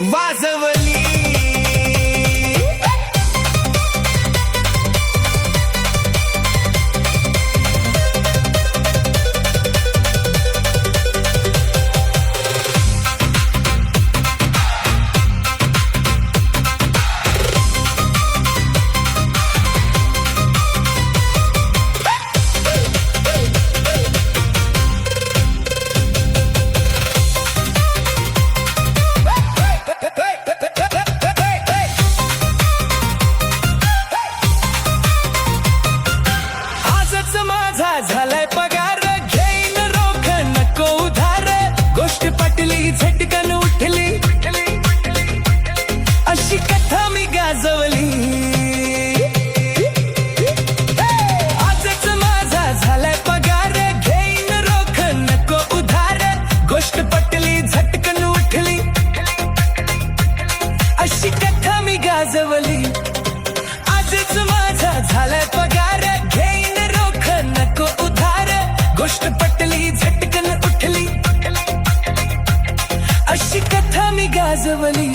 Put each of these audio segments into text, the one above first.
वाजवली. झालाय पगार, घेईन रोख नको उधार. गोष्ट पटली झटकन उठली, अशी कथा मी गाजवली. आजच माझा झालाय पगार, घेईन रोख नको उधार. गोष्ट पटली झटकन उठली, अशी कथा मी गाजवली. आजच माझा झालाय पगार, घेईन रोख नको उधार. गोष्ट पटली झटकन उठली, अशी कथा मी गाजवली.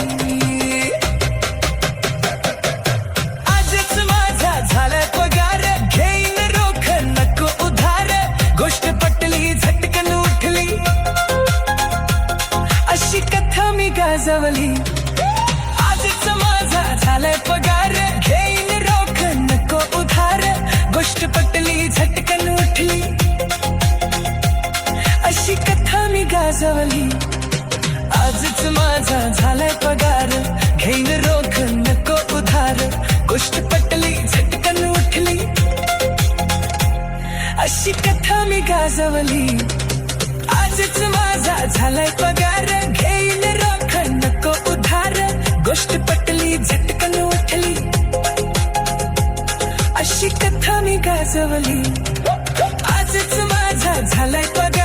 आजच माझा झालाय पगार, घेईन रोख नको उधार. गोष्ट पटली झटकन उठली, अशी कथा मी गाजवली. आजच माझा झालाय पगार, घेईन रोख नको उधार. गोष्ट पटली झटकन उठली, अशी कथा मी गाजवली. आजच माझा झालाय पगार, घेईन रोख नको उधार. गोष्ट पटली झटकन उठली, अशी कथा मी गाजवली. आजच माझा झालाय पगार, घेईन रोख नको उधार. गोष्ट पटली झटकन उठली, अशी कथा मी गाजवली. आजच माझा झालाय पगार.